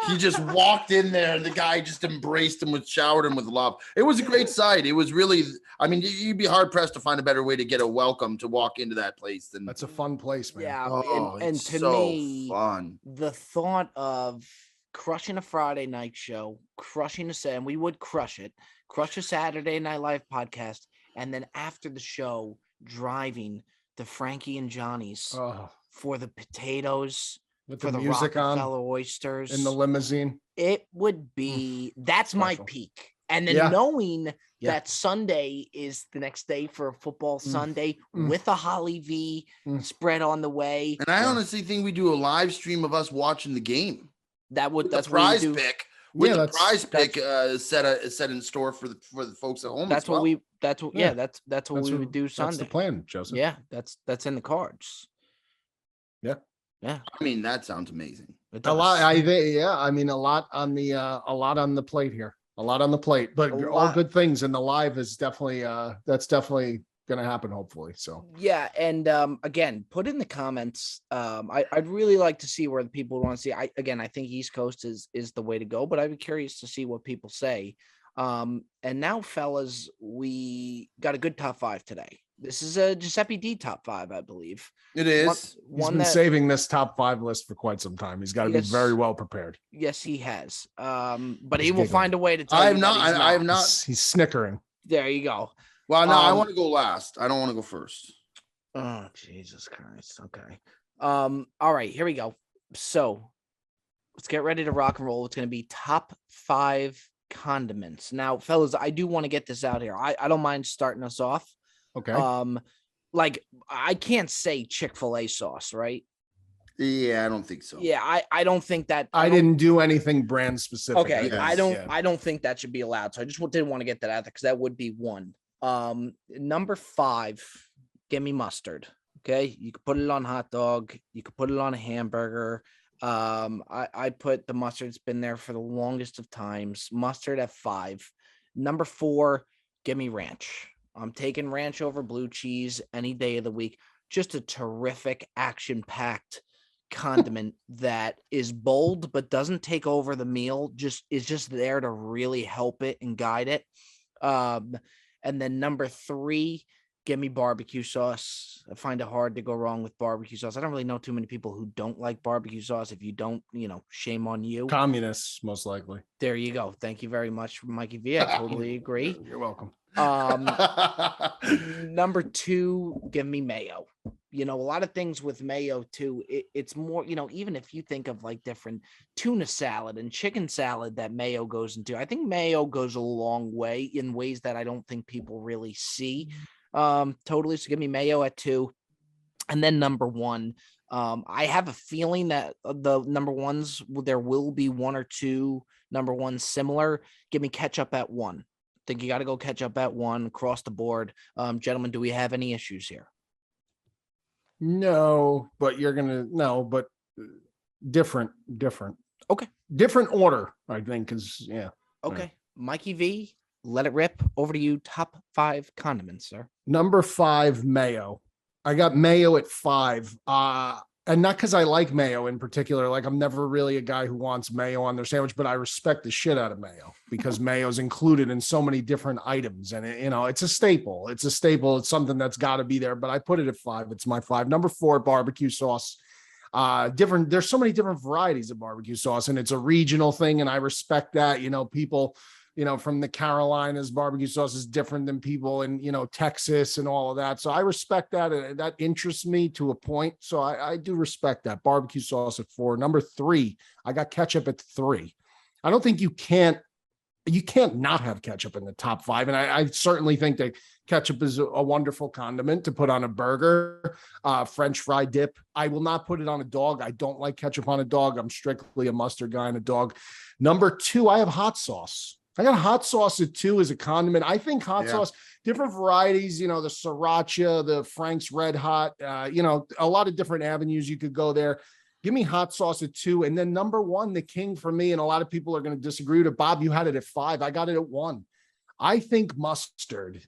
He just walked in there and the guy just embraced him showered him with love. It was a great sight. It was really, I mean, you'd be hard pressed to find a better way to get a welcome to walk into that place than that's a fun place, man. Yeah. And to me, fun. The thought of crushing a Friday night show, crushing and we would crush a Saturday Night Live podcast, and then after the show, driving to Frankie and Johnny's for the potatoes, with for the the music on, oysters in the limousine. It would be that's my peak. And then knowing that Sunday is the next day for a football Sunday with a Holly V spread on the way. And I honestly think we do a live stream of us watching the game. That's prize pick. With the prize pick set in store for the folks at home. That's what we would do Sunday. That's the plan, Joseph. Yeah, that's in the cards. Yeah. Yeah. I mean, that sounds amazing. A lot. I mean, a lot on the plate here. A lot on the plate, but all good things. And the live is definitely that's definitely going to happen, hopefully. So yeah, and again, put in the comments. I'd really like to see where the people want to see. I think East Coast is the way to go, but I'd be curious to see what people say. And now, fellas, we got a good top 5 today. This is a Giuseppe D top 5, I believe. It is. He's been saving this top 5 list for quite some time. He's got to be very well prepared. Yes, he has. But he will find a way to tell I have not. He's snickering. There you go. Well, no, I want to go last. I don't want to go first. Oh, Jesus Christ. Okay. All right, here we go. So let's get ready to rock and roll. It's going to be top 5 condiments. Now, fellas, I do want to get this out here. I don't mind starting us off. Okay. Like I can't say Chick-fil-A sauce, right? Yeah, I don't think so. Yeah, I don't think that I didn't do anything brand specific. Okay, I don't think that should be allowed. So I just didn't want to get that out there because that would be one. Number 5, give me mustard. Okay, you could put it on hot dog, you could put it on a hamburger. I put the mustard. It's been there for the longest of times. Mustard at 5. Number 4, give me ranch. I'm taking ranch over blue cheese any day of the week. Just a terrific action-packed condiment that is bold but doesn't take over the meal. Is just there to really help it and guide it. And then number 3, give me barbecue sauce. I find it hard to go wrong with barbecue sauce. I don't really know too many people who don't like barbecue sauce. If you don't, shame on you. Communists, most likely. There you go. Thank you very much, Mikey V. I totally agree. You're welcome. Number 2, give me mayo. A lot of things with mayo too. It's more, even if you think of like different tuna salad and chicken salad that mayo goes into, I think mayo goes a long way in ways that I don't think people really see. Totally. So give me mayo at 2. And then number 1, I have a feeling that the number 1s, there will be 1 or 2 number 1s similar. Give me ketchup at 1. Think you got to go ketchup at 1 across the board. Gentlemen, do we have any issues here? No, but different. Okay. Different order, I think, yeah. Okay. Yeah. Mikey V, let it rip. Over to you. Top 5 condiments, sir. Number 5, mayo. I got mayo at 5. And not because I like mayo in particular. Like, I'm never really a guy who wants mayo on their sandwich, but I respect the shit out of mayo because mayo is included in so many different items. And, it's a staple. It's something that's got to be there, but I put it at 5. It's my 5. Number 4, barbecue sauce. There's so many different varieties of barbecue sauce, and it's a regional thing. And I respect that, people from the Carolinas, barbecue sauce is different than people in, Texas and all of that. So I respect that. That interests me to a point. So I do respect that. Barbecue sauce at 4. Number 3, I got ketchup at 3. I don't think you can't not have ketchup in the top 5. And I certainly think that ketchup is a wonderful condiment to put on a burger, French fry dip. I will not put it on a dog. I don't like ketchup on a dog. I'm strictly a mustard guy on a dog. Number 2, I have hot sauce. I got hot sauce at 2 as a condiment. I think hot sauce, different varieties, the Sriracha, the Frank's Red Hot, a lot of different avenues you could go there. Give me hot sauce at 2. And then number 1, the king for me, and a lot of people are going to disagree with it. Bob, you had it at 5. I got it at 1. I think mustard.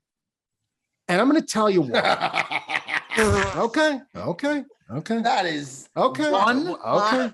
And I'm going to tell you why. Okay. That is okay. One. Okay.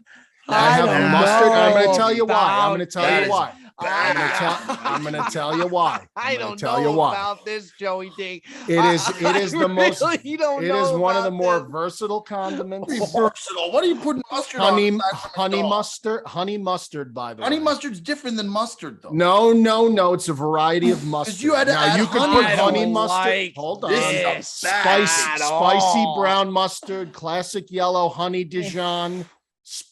I have mustard. I'm going to tell you why. I'm going to tell you why. I'm going to tell you why. I don't know about this, Joey D. It is the most. You don't it know is one of about the more this. versatile condiments. Versatile. What are you putting mustard on? Honey mustard. By the way, honey mustard's different than mustard, though. No. It's a variety of mustard. You had to add you could honey. put honey mustard. Like Hold on. this Spicy brown mustard, classic yellow honey Dijon.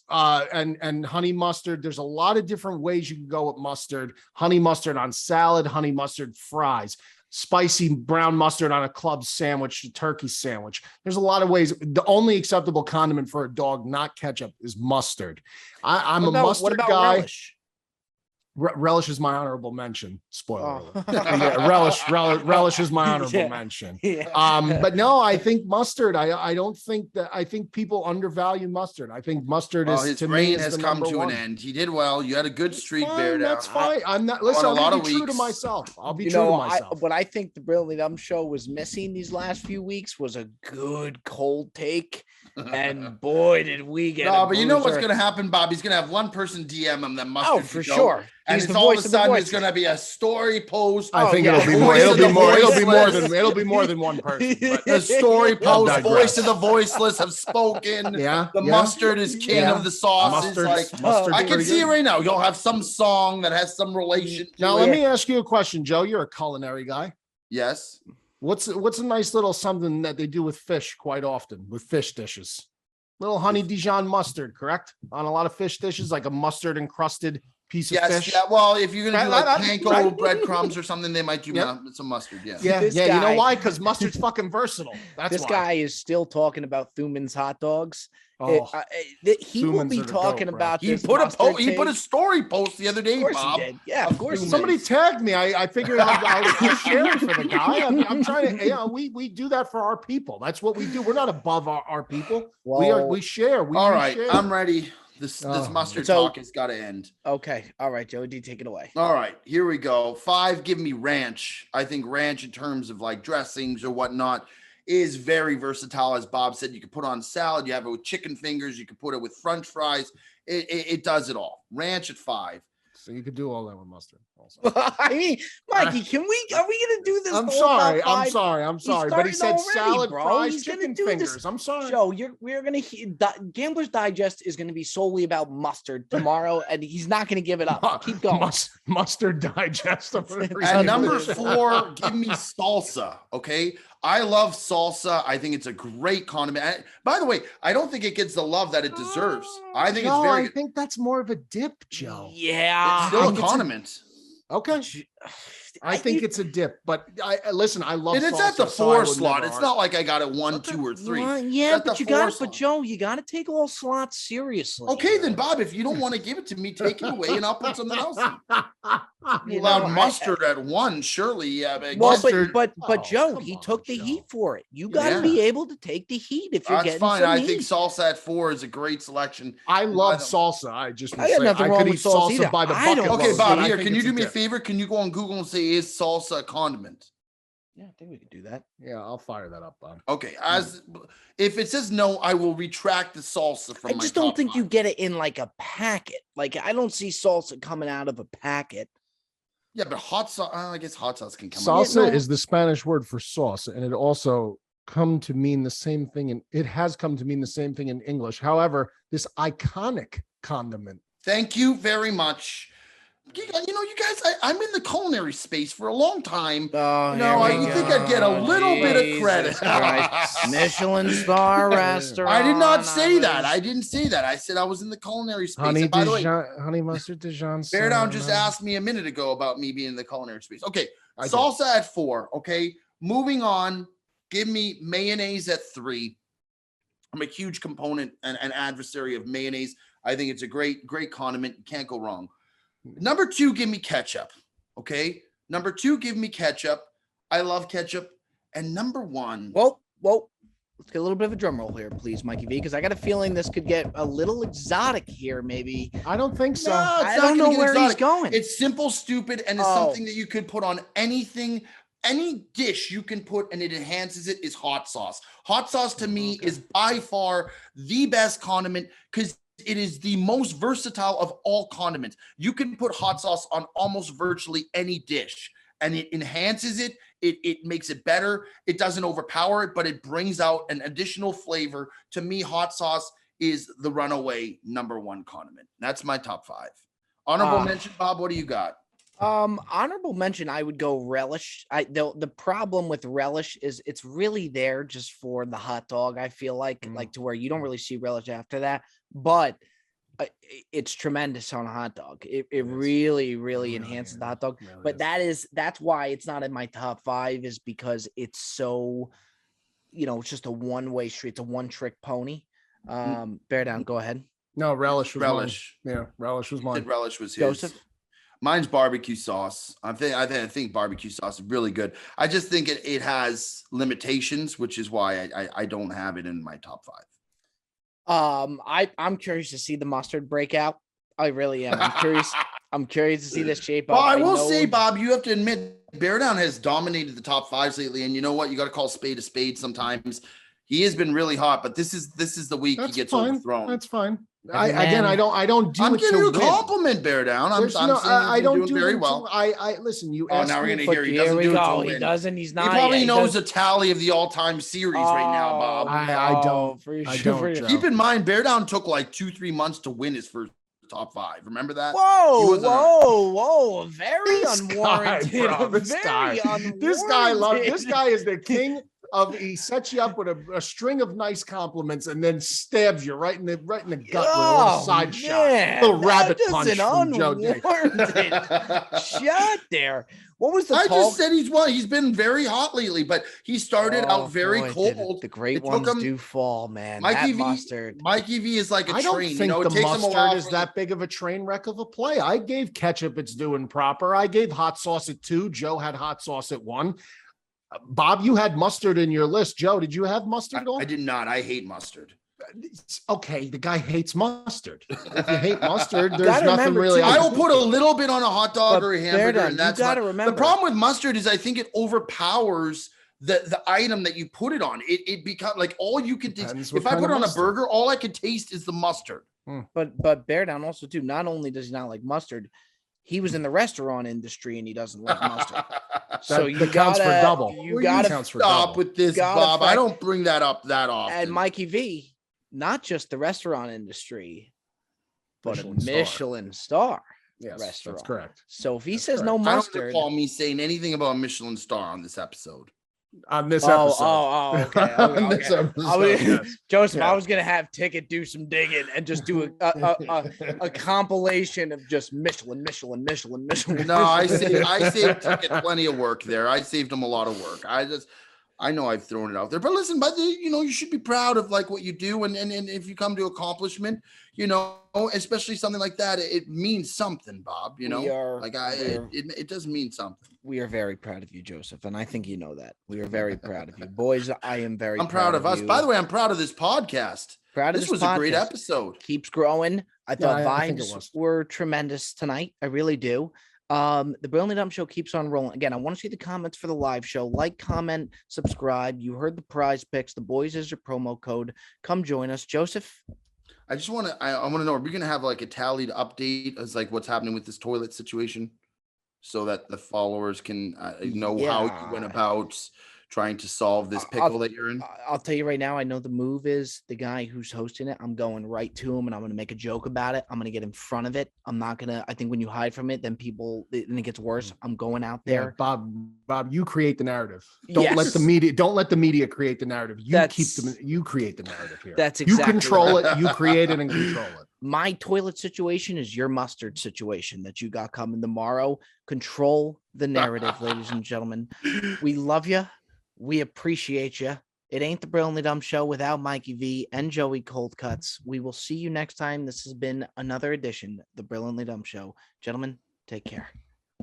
And honey mustard. There's a lot of different ways you can go with mustard. Honey mustard on salad, honey mustard fries, spicy brown mustard on a club sandwich, a turkey sandwich. There's a lot of ways. The only acceptable condiment for a dog, not ketchup, is mustard. I'm a mustard guy. Relish? Relish is my honorable mention. Spoiler Oh. alert. Relish is my honorable mention. Yeah. But no, I think mustard. I don't think that. I think people undervalue mustard. I think mustard is his to reign me is has the come number to one. an end. He did well. You had a good streak, Bear. That's fine. I'm not. Listen, On a lot I'll of be true to weeks. myself. I'll be true to myself. What I think the Brilliantly Dumb show was missing these last few weeks was a good cold take. And boy, did we get No, a but you know what's bruiser. going to happen, Bob? He's going to have one person DM him that mustard. Oh, for should go, sure. And He's it's the all of voice a of the sudden voice. it's going to be a story post. I think yeah. it'll be more. Voice It'll of be the more. It'll be more voiceless. than. It'll be more than one person. But The story post, digress. voice of the voiceless have spoken. Yeah, The yeah. mustard is king Yeah. of the sauces. Mustard's I can pretty see it good. right now. You'll have some song that has some relation to Now it. let me ask you a question, Joe. You're a culinary guy. Yes. What's a nice little something that they do with fish quite often with fish dishes? Little honey Dijon mustard, correct? On a lot of fish dishes, like a mustard encrusted piece of Yes. fish. Yeah. Well, if you're gonna do like Right. panko breadcrumbs or something, they might do Yep. some mustard. Yes. Yeah, This you know guy- why? Because mustard's fucking versatile. That's This why. guy is still talking about Thuman's hot dogs. Oh, He will Thuman's be are the talking goat, bro. about He this. put mustard he put a take. story post the other day, Of course Bob. he did. Yeah, of course. he did. Somebody tagged me. I figured I'll share it for the guy. I'm trying to. We do that for our people. That's what we do. We're not above our people. Well, We share. All right, share. I'm ready. This Oh, mustard so- talk has got to end. Okay. All right, Joey D, take it away. All right, here we go. 5, give me ranch. I think ranch in terms of like dressings or whatnot is very versatile. As Bob said, you can put on salad. You have it with chicken fingers. You can put it with French fries. It does it all. Ranch at 5. So you could do all that with mustard. Also. I mean, Mikey, are we gonna do this? I'm the whole sorry. top I'm five? sorry. I'm sorry. But he started said already, salad, bro. fries, He's gonna chicken do this. fingers. I'm sorry. Joe, we're gonna Gambler's Digest is gonna be solely about mustard tomorrow, and he's not gonna give it up. Keep going. Mustard digest. At number 4, give me salsa. Okay. I love salsa. I think it's a great condiment. By the way, I don't think it gets the love that it deserves. I think No, it's very I think that's more of a dip, Joe. Yeah. it's still a think it's a- condiment. Okay. I think it's a dip, but listen, I love And it's salsa, at the so I 4 would slot. never It's argue. not like I got it 1, 2, or 3. Yeah, At the but you 4 got slot. but Joe, you got to take all slots seriously. Okay, then Bob, if you don't want to give it to me, take it away and I'll put something else in. You You allowed know, mustard at 1, surely. Yeah, but Well, mustard, but Oh, Joe, come he on, took the Joe. heat for it. You got to Yeah. be able to take the heat if you're that's getting fine. some I heat. think salsa at 4 is a great selection. I love I don't- salsa. I just I will got say nothing I wrong could eat with salsa salsa either. by the I bucket. don't- Okay, load, Bob, but I here, think can you it's do a me a dip. favor? Can you go on Google and say, is salsa a condiment? Yeah, I think we could do that. Yeah, I'll fire that up, Bob. Okay, as if it says no, I will retract the salsa from I my just don't top think you 5. get it in like a packet. Like I don't see salsa coming out of a packet. Yeah, but hot sauce, I guess hot sauce can come Salsa no. is the Spanish word for sauce, and it also come to mean the same thing, and it has come to mean the same thing in English. However, this iconic condiment. Thank you very much. You guys, I'm in the culinary space for a long time. Oh, You think I'd get a little bit of credit. Michelin star restaurant. I did not say that. I didn't say that. I said I was in the culinary space. Honey, And by the way, honey mustard Dijon. Bear Down just asked me a minute ago about me being in the culinary space. Okay, I did. salsa at 4. Okay, moving on. Give me mayonnaise at 3. I'm a huge component and an adversary of mayonnaise. I think it's a great condiment. You can't go wrong. Number 2, give me ketchup. Okay. Number 2, give me ketchup. I love ketchup. And number 1. Whoa. Let's get a little bit of a drum roll here, please, Mikey V, because I got a feeling this could get a little exotic here, maybe. I don't think so. No, I don't know where he's going. It's simple, stupid, and it's something that you could put on anything. Any dish you can put and it enhances it is hot sauce. Hot sauce to me is by far the best condiment because it is the most versatile of all condiments. You can put hot sauce on almost virtually any dish and it enhances it. It makes it better. It doesn't overpower it, but it brings out an additional flavor. To me, hot sauce is the runaway number 1 condiment. That's my top 5. Honorable mention, Bob, what do you got? Honorable mention, I would go relish. The problem with relish is it's really there just for the hot dog. I feel like to where you don't really see relish after that, but it's tremendous on a hot dog. It really enhances the hot dog. But that's why it's not in my top 5 is because it's so, it's just a one-way street. It's a one-trick pony. Bear Down, go ahead. No, relish was mine. Yeah, relish was mine. Relish was his. Joseph? Mine's barbecue sauce. I think barbecue sauce is really good. I just think it has limitations, which is why I don't have it in my top 5. I'm curious to see the mustard breakout. I really am. I'm curious to see this shape up. Well, I will say, Bob, you have to admit, Bear Down has dominated the top 5s lately, and you know what? You got to call spade a spade sometimes. He has been really hot, but this is the week he gets overthrown. That's fine. I don't do I'm it giving you a win. compliment, Bear Down. I'm saying I don't do very well. I listen. You. Oh, now we're gonna hear he Here doesn't we do it go. to He win. doesn't. He's not. He probably yet. knows a tally of the all-time series right now, Bob. I don't. For I sure. don't. Keep in mind, Bear Down took like 2-3 months to win his first top 5. Remember that? Whoa! Very unwarranted. This guy loves. This guy is the king of. He sets you up with a string of nice compliments and then stabs you right in the gut with a little side shot, little rabbit punch from Joe Dick. Shot there. What was the? Just said he's been very hot lately, but he started out very cold. The great ones do fall, man. Mikey V, mustard. Mikey V is like a train. I don't think it the takes him a while mustard is that big of a train wreck of a play. I gave ketchup its due and proper. I gave hot sauce at 2. Joe had hot sauce at 1. Bob, you had mustard in your list. Joe, did you have mustard at all? I did not. I hate mustard. Okay, the guy hates mustard. If you hate mustard, there's nothing really. I will put a little bit on a hot dog or a hamburger, and that's remember. The problem with mustard is I think it overpowers the item that you put it on. It becomes like all you can taste. If I put it on a burger, all I could taste is the mustard. But Bear Down also too. Not only does he not like mustard, he was in the restaurant industry and he doesn't like mustard. So you counts for double. You gotta stop with this, Bob. I don't bring that up that often. And Mikey V, not just the restaurant industry, but a Michelin star restaurant. That's correct. So if he says no mustard, I don't recall me saying anything about a Michelin star on this episode. On this episode. Okay. On this episode, Joseph, I was gonna have Ticket do some digging and just do a compilation of just Michelin. No, I saved Ticket plenty of work there. I saved him a lot of work. I know I've thrown it out there, but listen, you should be proud of like what you do, and if you come to accomplishment, especially something like that, it means something, Bob. It does mean something. We are very proud of you, Joseph, and I think you know that. We are very proud of you, boys. I'm proud of us. You. By the way, I'm proud of this podcast. This was a great episode. Keeps growing. I thought vibes were tremendous tonight. I really do. The Brilliantly Dumb Show keeps on rolling. Again, I want to see the comments for the live show. Like, comment, subscribe. You heard the prize picks. The boys is your promo code. Come join us, Joseph. I just want to. I want to know. Are we going to have like a tallied update as like what's happening with this toilet situation, so that the followers can know how you went about trying to solve this pickle that you're in? I'll tell you right now, I know the move is the guy who's hosting it. I'm going right to him and I'm going to make a joke about it. I'm going to get in front of it. I'm not going to, I think when you hide from it, then it gets worse. I'm going out Yeah, there. Bob, you create the narrative. Don't let the media create the narrative. You create the narrative here. That's exactly you control it. You create it and control it. My toilet situation is your mustard situation that you got coming tomorrow. Control the narrative, ladies and gentlemen. We love you. We appreciate you. It ain't the Brilliantly Dumb Show without Mikey V and Joey Cold Cuts. We will see you next time. This has been another edition of the Brilliantly Dumb Show. Gentlemen, take care.